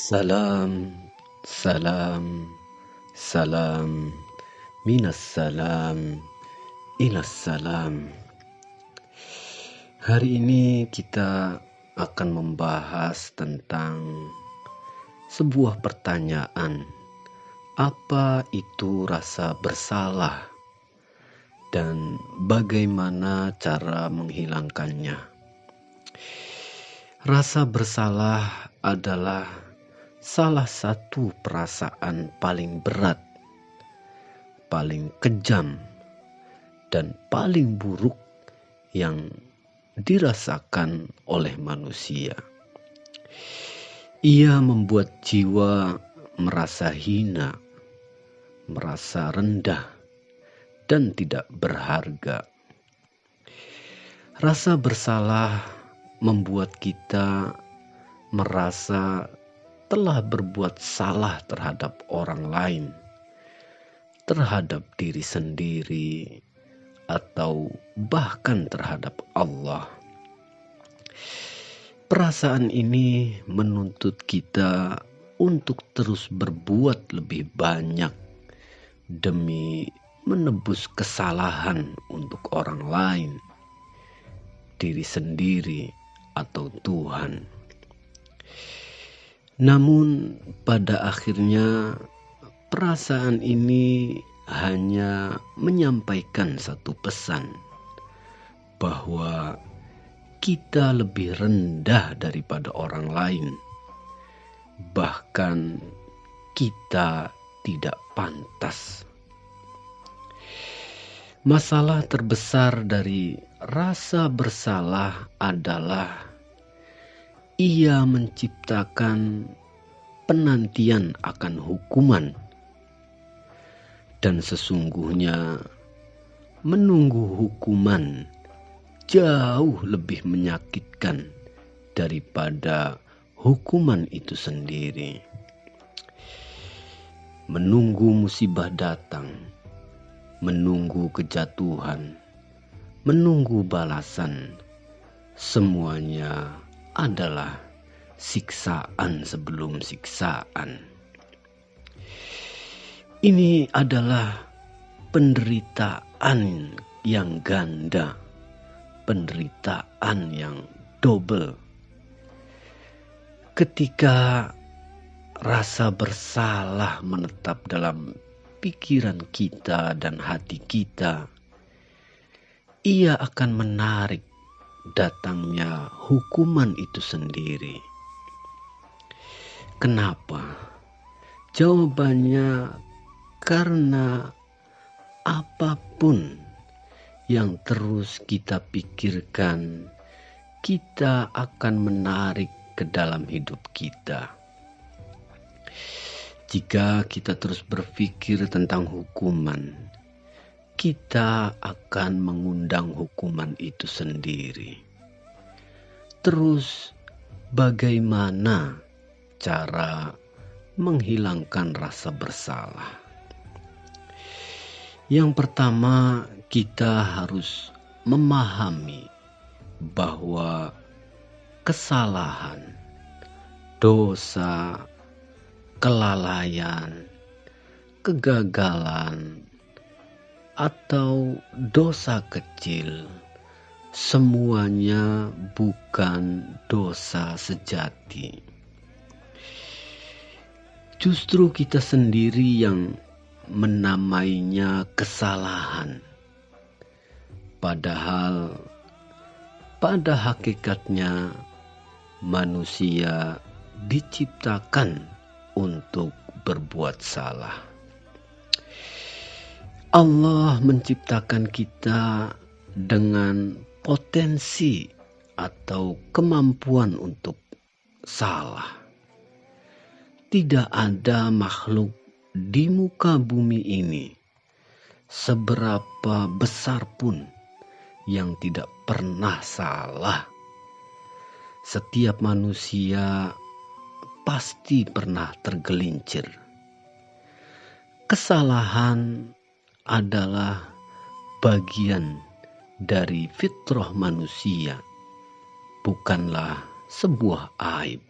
Salam, salam, salam, minas salam, ilas salam. Hari ini kita akan membahas tentang sebuah pertanyaan. Apa itu rasa bersalah? Dan bagaimana cara menghilangkannya? Rasa bersalah adalah salah satu perasaan paling berat, paling kejam, dan paling buruk yang dirasakan oleh manusia. Ia membuat jiwa merasa hina, merasa rendah, dan tidak berharga. Rasa bersalah membuat kita merasa telah berbuat salah terhadap orang lain, terhadap diri sendiri, atau bahkan terhadap Allah. Perasaan ini menuntut kita untuk terus berbuat lebih banyak demi menebus kesalahan untuk orang lain, diri sendiri, atau Tuhan. Namun pada akhirnya perasaan ini hanya menyampaikan satu pesan, bahwa kita lebih rendah daripada orang lain, bahkan kita tidak pantas. Masalah terbesar dari rasa bersalah adalah ia menciptakan penantian akan hukuman, dan sesungguhnya menunggu hukuman jauh lebih menyakitkan daripada hukuman itu sendiri. Menunggu musibah datang, menunggu kejatuhan, menunggu balasan, semuanya adalah siksaan sebelum siksaan. Ini adalah penderitaan yang ganda, penderitaan yang double. Ketika rasa bersalah menetap dalam pikiran kita dan hati kita, ia akan menarik datangnya hukuman itu sendiri. Kenapa? Jawabannya karena apapun yang terus kita pikirkan, kita akan menarik ke dalam hidup kita. Jika kita terus berpikir tentang hukuman, kita akan mengundang hukuman itu sendiri. Terus, bagaimana cara menghilangkan rasa bersalah? Yang pertama, kita harus memahami bahwa kesalahan, dosa, kelalaian, kegagalan, atau dosa kecil, semuanya bukan dosa sejati. Justru kita sendiri yang menamainya kesalahan. Padahal pada hakikatnya manusia diciptakan untuk berbuat salah. Allah menciptakan kita dengan potensi atau kemampuan untuk salah. Tidak ada makhluk di muka bumi ini, seberapa besar pun, yang tidak pernah salah. Setiap manusia pasti pernah tergelincir. Kesalahan adalah bagian dari fitrah manusia, bukanlah sebuah aib.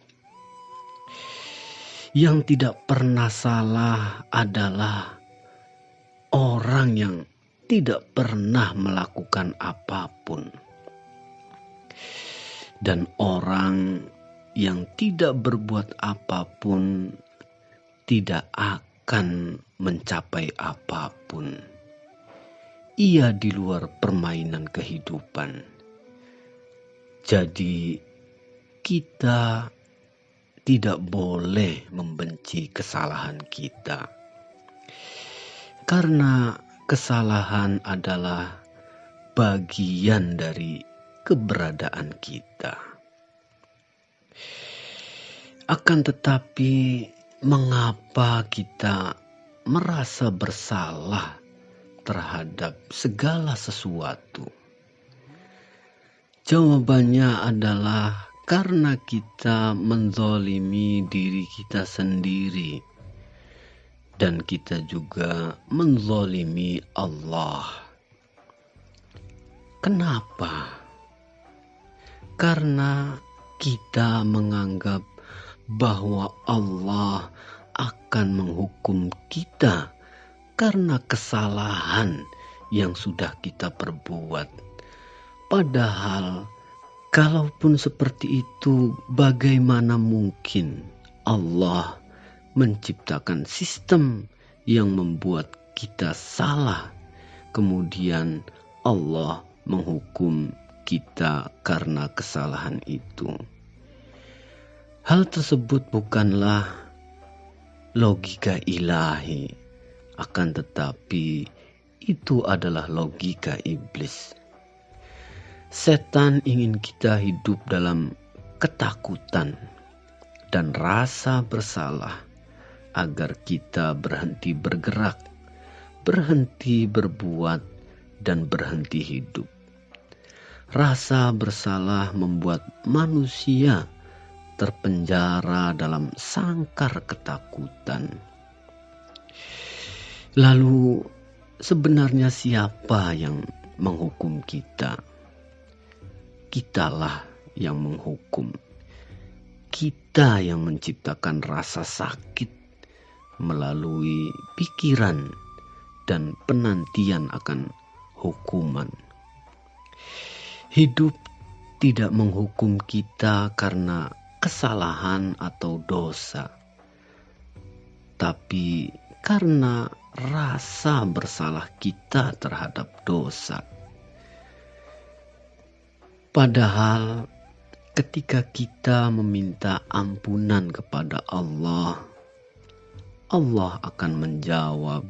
Yang tidak pernah salah adalah orang yang tidak pernah melakukan apapun. Dan orang yang tidak berbuat apapun tidak akan mencapai apapun. Ia di luar permainan kehidupan. Jadi kita tidak boleh membenci kesalahan kita. Karena kesalahan adalah bagian dari keberadaan kita. Akan tetapi, mengapa kita merasa bersalah terhadap segala sesuatu? Jawabannya adalah karena kita menzalimi diri kita sendiri, dan kita juga menzalimi Allah. Kenapa? Karena kita menganggap bahwa Allah akan menghukum kita karena kesalahan yang sudah kita perbuat. Padahal, kalaupun seperti itu, bagaimana mungkin Allah menciptakan sistem yang membuat kita salah, kemudian Allah menghukum kita karena kesalahan itu? Hal tersebut bukanlah logika ilahi, akan tetapi itu adalah logika iblis. Setan ingin kita hidup dalam ketakutan dan rasa bersalah agar kita berhenti bergerak, berhenti berbuat, dan berhenti hidup. Rasa bersalah membuat manusia terpenjara dalam sangkar ketakutan. Lalu sebenarnya siapa yang menghukum kita? Kitalah yang menghukum. Kita yang menciptakan rasa sakit melalui pikiran dan penantian akan hukuman. Hidup tidak menghukum kita karena kesalahan atau dosa, tapi karena rasa bersalah kita terhadap dosa. Padahal ketika kita meminta ampunan kepada Allah, Allah akan menjawab,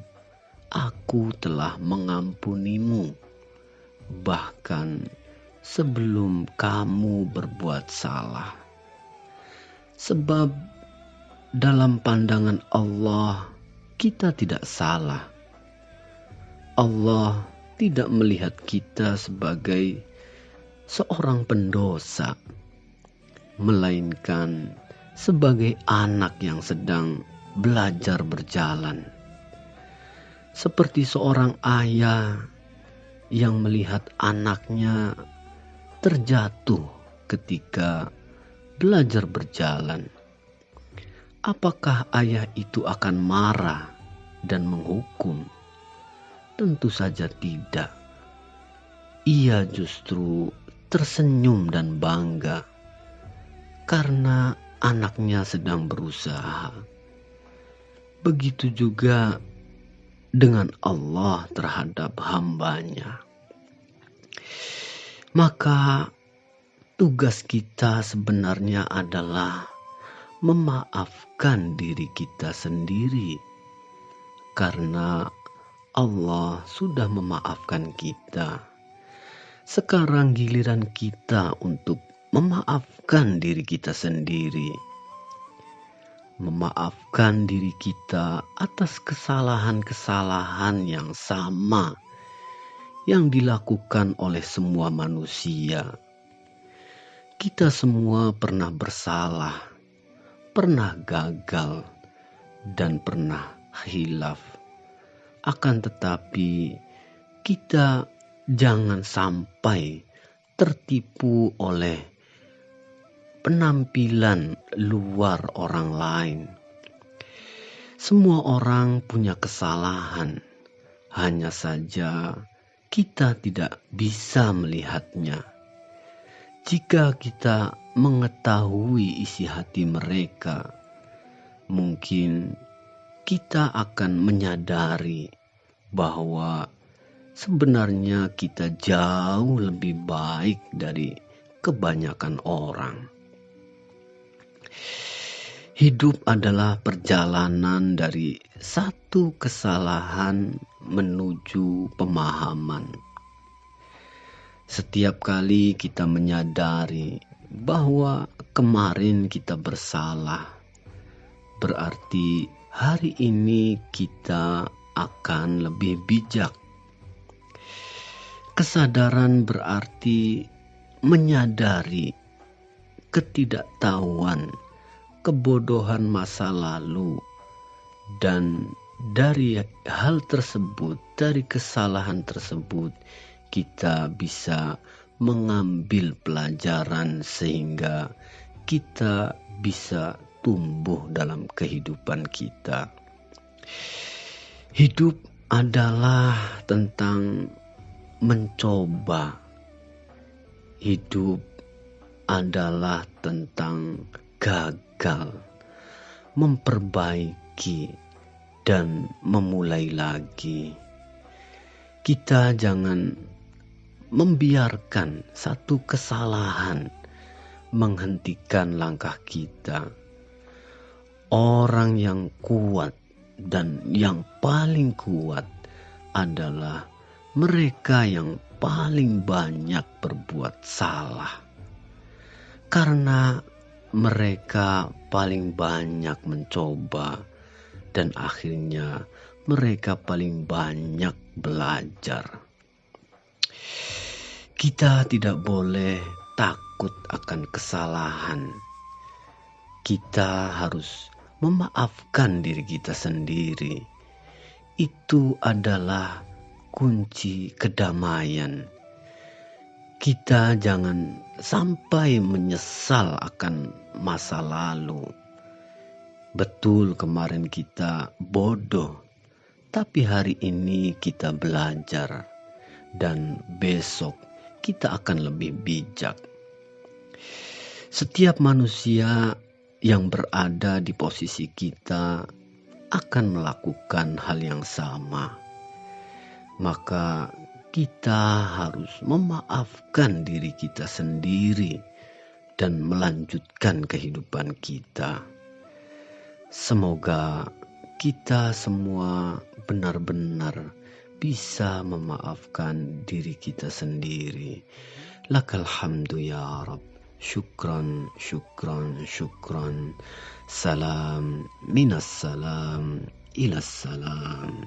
"Aku telah mengampunimu, bahkan sebelum kamu berbuat salah." Sebab dalam pandangan Allah, kita tidak salah. Allah tidak melihat kita sebagai seorang pendosa, melainkan sebagai anak yang sedang belajar berjalan. Seperti seorang ayah yang melihat anaknya terjatuh ketika belajar berjalan. Apakah ayah itu akan marah dan menghukum? Tentu saja tidak. Ia justru tersenyum dan bangga karena anaknya sedang berusaha. Begitu juga dengan Allah terhadap hambanya. Maka tugas kita sebenarnya adalah memaafkan diri kita sendiri, karena Allah sudah memaafkan kita. Sekarang giliran kita untuk memaafkan diri kita sendiri. Memaafkan diri kita atas kesalahan-kesalahan yang sama yang dilakukan oleh semua manusia. Kita semua pernah bersalah, pernah gagal, dan pernah khilaf. Akan tetapi kita jangan sampai tertipu oleh penampilan luar orang lain. Semua orang punya kesalahan, hanya saja kita tidak bisa melihatnya. Jika kita mengetahui isi hati mereka, mungkin kita akan menyadari bahwa sebenarnya kita jauh lebih baik dari kebanyakan orang. Hidup adalah perjalanan dari satu kesalahan menuju pemahaman. Setiap kali kita menyadari bahwa kemarin kita bersalah, berarti hari ini kita akan lebih bijak. Kesadaran berarti menyadari ketidaktahuan, kebodohan masa lalu, dan dari hal tersebut, dari kesalahan tersebut, kita bisa mengambil pelajaran sehingga kita bisa tumbuh dalam kehidupan kita. Hidup adalah tentang mencoba. Hidup adalah tentang gagal, memperbaiki, dan memulai lagi. Kita jangan membiarkan satu kesalahan menghentikan langkah kita. Orang yang kuat dan yang paling kuat adalah mereka yang paling banyak berbuat salah. Karena mereka paling banyak mencoba dan akhirnya mereka paling banyak belajar. Kita tidak boleh takut akan kesalahan. Kita harus memaafkan diri kita sendiri. Itu adalah kunci kedamaian. Kita jangan sampai menyesal akan masa lalu. Betul, kemarin kita bodoh, tapi hari ini kita belajar, dan besok kita akan lebih bijak. Setiap manusia yang berada di posisi kita akan melakukan hal yang sama. Maka kita harus memaafkan diri kita sendiri dan melanjutkan kehidupan kita. Semoga kita semua benar-benar bisa memaafkan diri kita sendiri. Lakal hamdu ya Rabb. Syukran, syukran, syukran. Salam minas salam ilas salam.